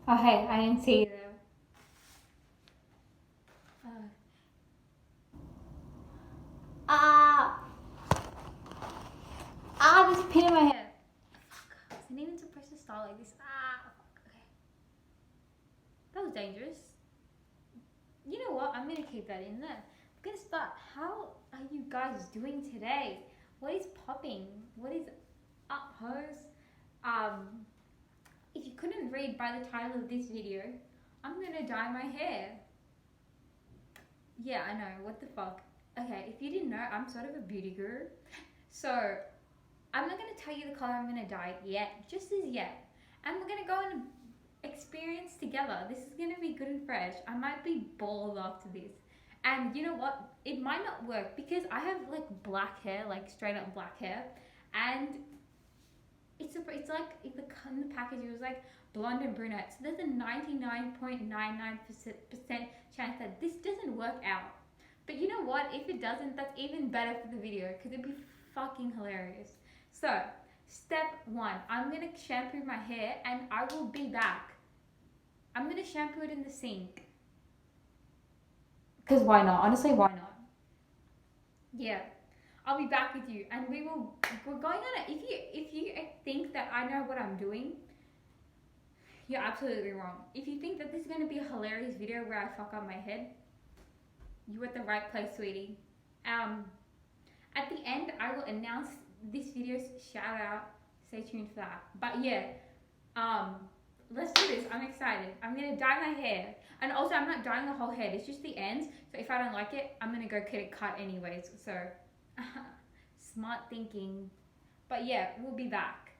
Oh hey, I didn't see you though. Ah, there's a pin in my hair. Fuck, isn't even supposed to start like this. Fuck, okay. That was dangerous. You know what? I'm gonna keep that in there. I'm gonna start. How are you guys doing today? What is popping? What is up, hoes? If you couldn't read by the title of this video, I'm gonna dye my hair. Yeah, I know. What the fuck? Okay, if you didn't know, I'm sort of a beauty guru. So, I'm not going to tell you the color I'm going to dye yet, just as yet. And we're going to go and experience together. This is going to be good and fresh. I might be bald after this. And you know what? It might not work because I have like black hair, like straight up black hair. And it's like if in the package it was like blonde and brunette. So there's a 99.99% chance that this doesn't work out. But you know what? If it doesn't, that's even better for the video because it'd be fucking hilarious. So, step one, I'm gonna shampoo my hair and I will be back. I'm gonna shampoo it in the sink. Because why not? Honestly, why not? Yeah. I'll be back with you and we're going on it. If you think that I know what I'm doing, you're absolutely wrong. If you think that this is going to be a hilarious video where I fuck up my head, you're at the right place, sweetie. At the end, I will announce this video's shout out. Stay tuned for that. But yeah, let's do this. I'm excited. I'm going to dye my hair. And also, I'm not dyeing the whole head. It's just the ends. So if I don't like it, I'm going to go get it cut anyways. So, smart thinking. But yeah, we'll be back.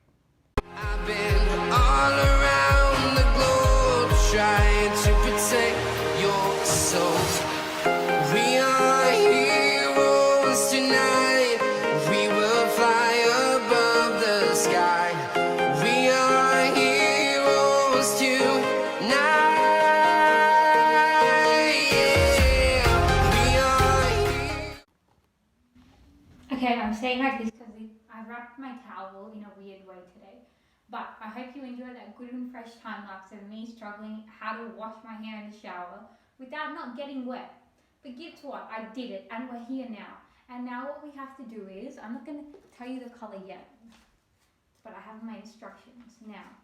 I've been all around the globe trying to protect your soul. We are heroes tonight. We will fly above the sky. We are heroes tonight. Yeah, we are heroes. Okay, I'm saying like this because I wrapped my towel in a weird way today. But I hope you enjoyed that good and fresh time lapse of me struggling how to wash my hair in the shower without not getting wet. But guess what? I did it and we're here now. And now what we have to do is, I'm not going to tell you the color yet, but I have my instructions. Now,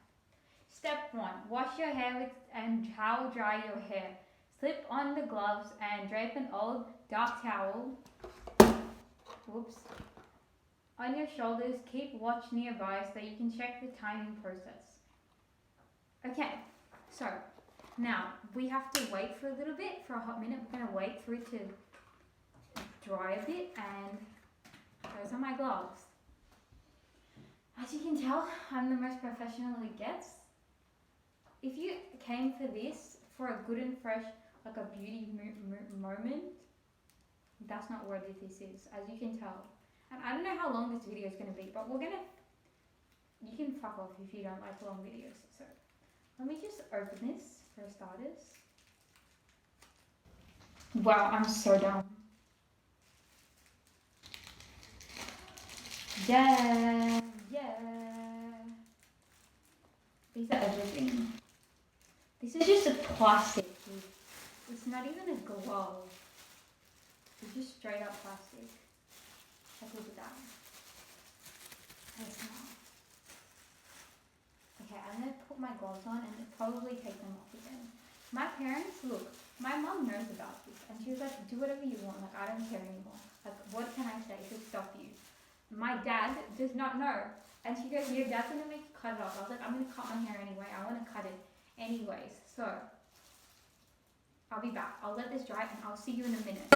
step one, wash your hair with and towel dry your hair. Slip on the gloves and drape an old dark towel. Whoops. On your shoulders, keep watch nearby so that you can check the timing process. Okay, so now we have to wait for a little bit, for a hot minute. We're going to wait for it to dry a bit, and those are my gloves. As you can tell, I'm the most professional it gets. If you came for this, for a good and fresh, like a beauty moment, that's not what this is, as you can tell. And I don't know how long this video is going to be, but you can fuck off if you don't like long videos. So, let me just open this for starters. Wow, I'm so dumb. Yeah. These are everything. This is just a plastic. It's not even a glove. It's just straight up plastic. Look at that. Okay, I'm going to put my gloves on and probably take them off again. My parents, look, my mom knows about this and she was like, do whatever you want, like I don't care anymore. Like what can I say to stop you? My dad does not know. And she goes, your dad's going to make you cut it off. I was like, I'm going to cut my hair anyway. I want to cut it anyways. So, I'll be back. I'll let this dry and I'll see you in a minute.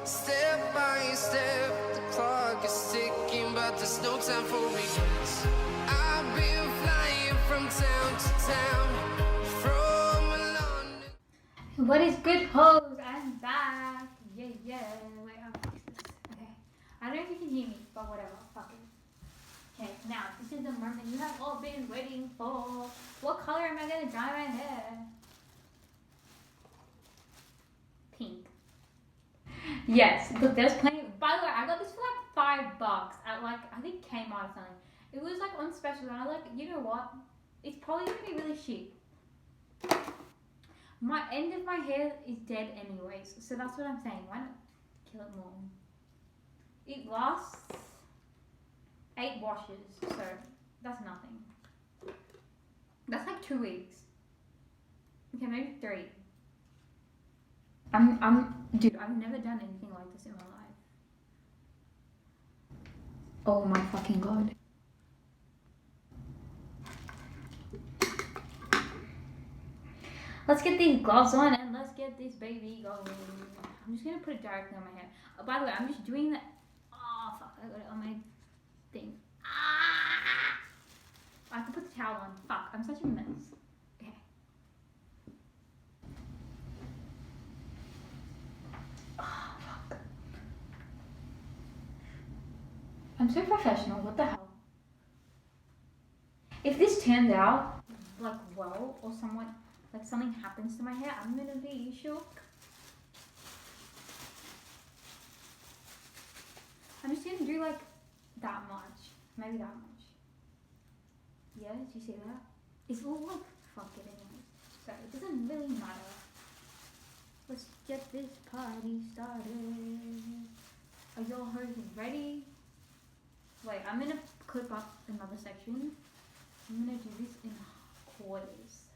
Step by step, the clock is ticking, but there's no time for regrets. I've been flying from town to town, from London. What is good, hoes? I'm back. Yeah. Wait, I'll fix this. Okay. I don't know if you can hear me, but whatever. Fuck it. Okay, now, this is the moment you have all been waiting for. What color am I going to dye my hair? Pink. Yes, look, there's plenty. By the way, I got this for like $5 at like, I think Kmart or something. It was like on special and I was like, you know what? It's probably going to be really cheap. My end of my hair is dead anyways, so that's what I'm saying. Why not kill it more? It lasts 8 washes, so that's nothing. That's like 2 weeks. Okay, maybe 3. Dude, I've never done anything like this in my life. Oh my fucking god. Let's get these gloves on and let's get this baby going. I'm just gonna put it directly on my hair. Oh, by the way, I'm just doing that. Oh fuck, I got it on my thing. Ah! I can put the towel on. Fuck, I'm such a mess. Okay. Oh fuck. I'm so professional, what the hell? If this turns out like well or somewhat like something happens to my hair, I'm gonna be shook. I'm just gonna do like that much. Maybe that much. Yeah, did you see that? It's all like fuck it anyway. So it doesn't really matter. Let's get this party started. Are y'all hoes ready? Wait, I'm gonna clip up another section. I'm gonna do this in quarters.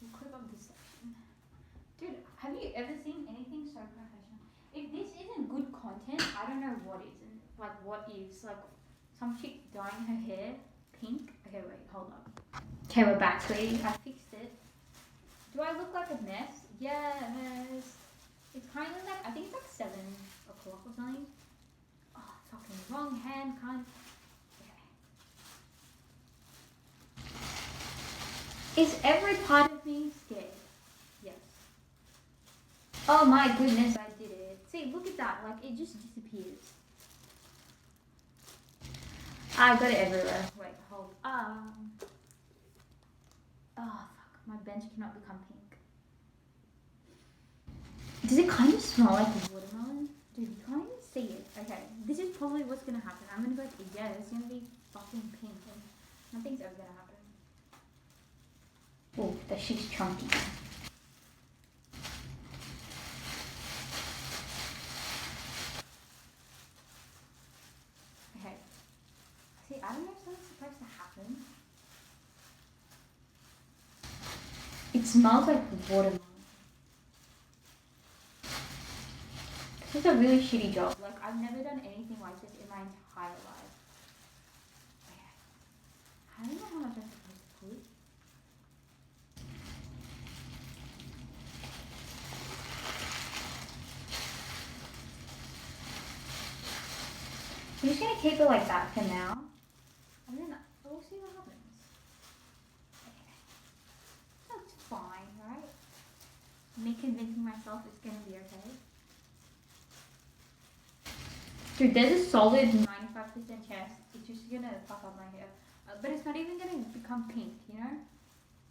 We'll clip up this section. Dude, have you ever seen anything so professional? If this isn't good content, I don't know what isn't. Like, what is? Like, some chick dyeing her hair pink. Okay, wait, hold up. Okay, we're back, sweetie. I fixed it. Do I look like a mess? Yes. It's kind of like, I think it's like 7 o'clock or something. Oh, fucking wrong hand, cunt. Okay. Is every part of me scared? Yes. Oh my goodness, I did it. See, look at that. Like, it just disappears. I got it everywhere. Wait, hold on. Oh, fuck. My bench cannot become pink. Does it kind of smell like watermelon? Dude, you can't even see it. Okay, this is probably what's gonna happen. I'm gonna be like, yeah, it's gonna be fucking pink and nothing's ever gonna happen. Oh, the shit's chunky. Okay. See, I don't know if something's supposed to happen. It smells like watermelon. This is a really shitty job. Like, I've never done anything like this in my entire life. Okay. I don't know how much I'm supposed to put. I'm just gonna keep it like that for now. And then we'll see what happens. Okay. That's fine, right? Me convincing myself it's gonna be okay. Dude, there's a solid 95% chance it's just gonna fuck up my hair. But it's not even gonna become pink, you know?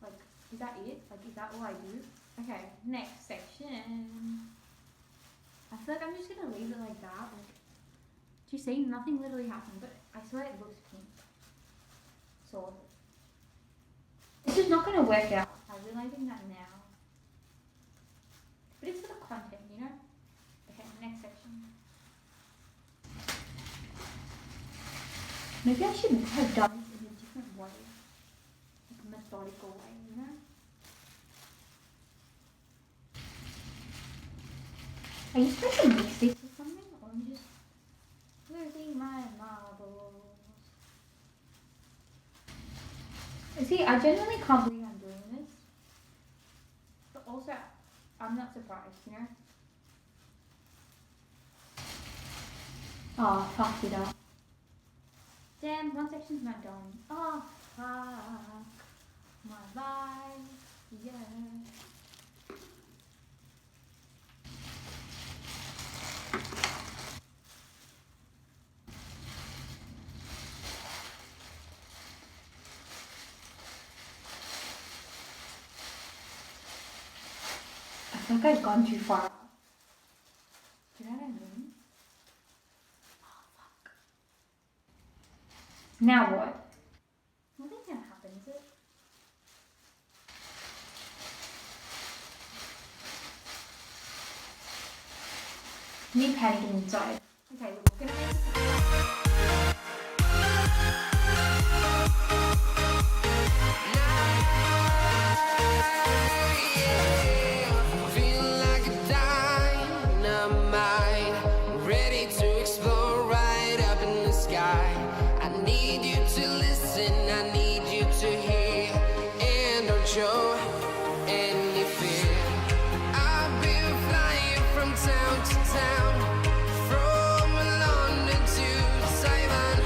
Like, is that it? Like, is that all I do? Okay, next section. I feel like I'm just gonna leave it like that. Like, do you see? Nothing literally happened, but I swear it looks pink. Sort of. This is not gonna work out. I'm realizing that now. But it's for the content, you know? Okay, next section. Maybe I should have done it in a different way. Like a methodical way, you know? Are you supposed to mix this or something? Or I'm just losing my marbles. See, I genuinely can't believe I'm doing this. But also, I'm not surprised, you know? Oh, fucked it up. Damn, one section's not done. Oh, fuck. My life, yeah. I feel like I've gone too far. Do you know what I mean? Oh, fuck. Now what? Nothing's gonna happen, is it? Me panicking inside. Okay, look, we're gonna make Feeling like a dynamite, ready to explode right up in the sky. I need you to listen, I need you to hear, and don't show any fear. I've been flying from town to town, from London to Taiwan.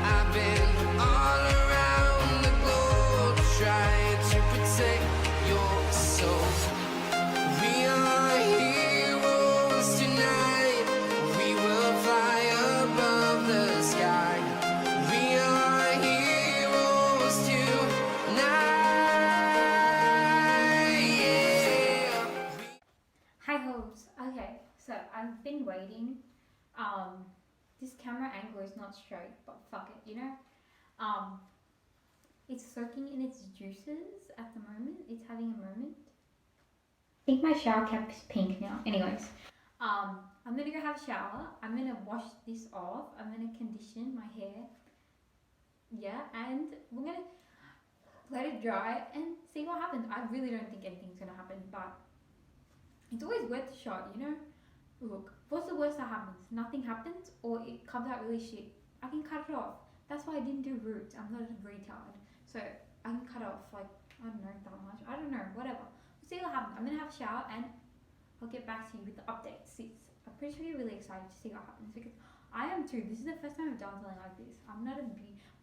I've been all around the globe trying to protect your soul. We are heroes tonight. We will fly above the sky. We are heroes tonight. Yeah. Hi hopes. Okay, so I've been waiting. This camera angle is not straight, but fuck it, you know? It's soaking in its juices at the moment. It's having a moment. I think my shower cap is pink now. Anyways, I'm gonna go have a shower. I'm gonna wash this off. I'm gonna condition my hair. Yeah, and we're gonna let it dry and see what happens. I really don't think anything's gonna happen, but it's always worth a shot, you know? Look, what's the worst that happens? Nothing happens or it comes out really shit. I can cut it off. That's why I didn't do roots. I'm not a retard. So I can cut off like, I don't know, that much. I don't know, whatever. We'll see what happens. I'm gonna have a shower and I'll get back to you with the updates. I'm pretty sure you're really excited to see what happens because I am too. This is the first time I've done something like this. I'm not a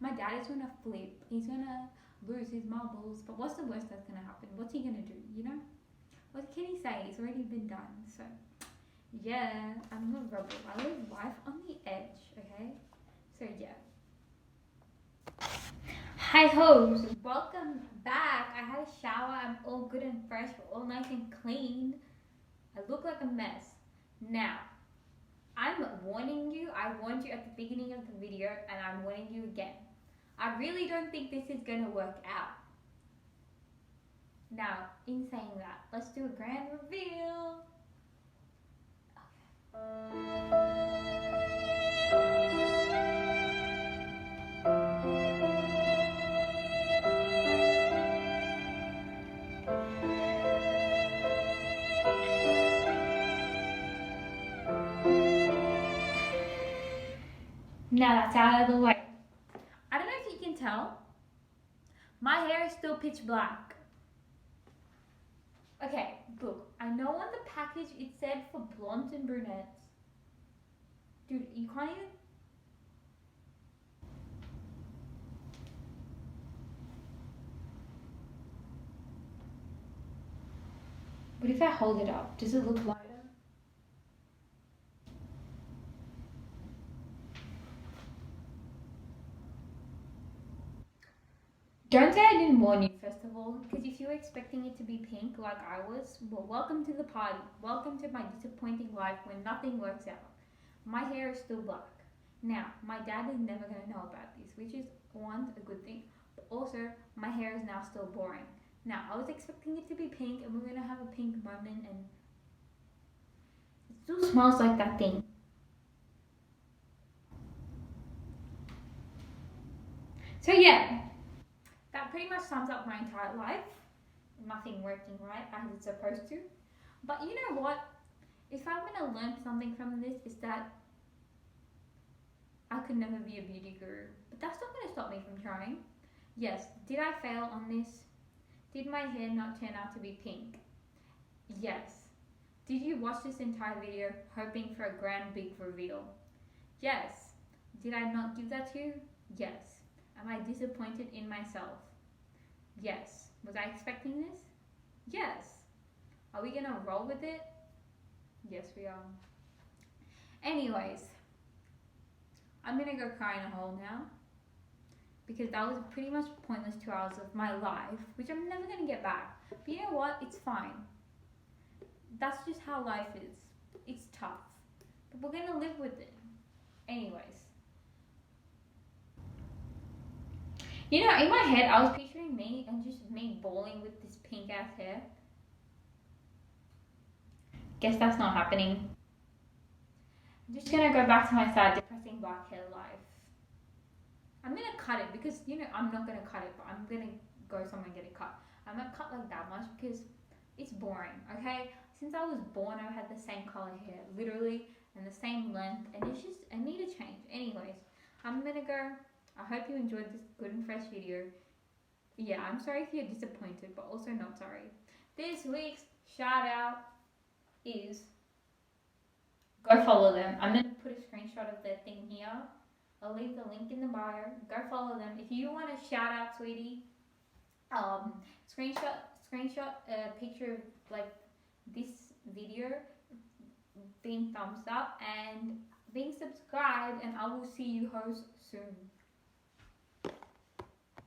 my dad is gonna flip. He's gonna lose his marbles. But what's the worst that's gonna happen? What's he gonna do, you know? What can he say? It's already been done. So yeah, I'm a rebel. I live life on the edge, okay? So yeah. Hi hoes, welcome back. I had a shower, I'm all good and fresh, all nice and clean. I look like a mess. Now, I'm warning you, I warned you at the beginning of the video and I'm warning you again. I really don't think this is gonna work out. Now, in saying that, let's do a grand reveal. Now that's out of the way. I don't know if you can tell, my hair is still pitch black. Okay, look, I know on the package it said for blondes and brunettes. Dude, you can't even... What if I hold it up? Does it look lighter? Don't say I didn't warn you, first of all, because if you were expecting it to be pink like I was, well, welcome to the party. Welcome to my disappointing life when nothing works out. My hair is still black. Now, my dad is never going to know about this, which is, one, a good thing. But also, my hair is now still boring. Now, I was expecting it to be pink, and we're going to have a pink moment, and it still smells like that thing. So yeah. That pretty much sums up my entire life. Nothing working right as it's supposed to. But you know what? If I'm going to learn something from this, is that I could never be a beauty guru. But that's not going to stop me from trying. Yes, did I fail on this? Did my hair not turn out to be pink? Yes. Did you watch this entire video hoping for a grand big reveal? Yes. Did I not give that to you? Yes. Am I disappointed in myself? Yes. Was I expecting this? Yes. Are we gonna roll with it? Yes, we are. Anyways, I'm gonna go cry in a hole now because that was pretty much pointless 2 hours of my life, which I'm never gonna get back. But you know what? It's fine. That's just how life is. It's tough, but we're gonna live with it. Anyways. You know, in my head, I was picturing me and just me bawling with this pink ass hair. Guess that's not happening. I'm just gonna go back to my sad, depressing black hair life. I'm gonna cut it because I'm not gonna cut it, but I'm gonna go somewhere and get it cut. I'm not cut like that much because it's boring. Okay, since I was born, I've had the same color hair, literally, and the same length, and it's just I need a change. Anyways, I'm gonna go. I hope you enjoyed this good and fresh video. Yeah, I'm sorry if you're disappointed, but also not sorry. This week's shout out is go follow them. I'm gonna put a screenshot of their thing here. I'll leave the link in the bio. Go follow them. If you want a shout out, sweetie, screenshot a picture of like this video, being thumbs up and being subscribed, and I will see you hoes soon.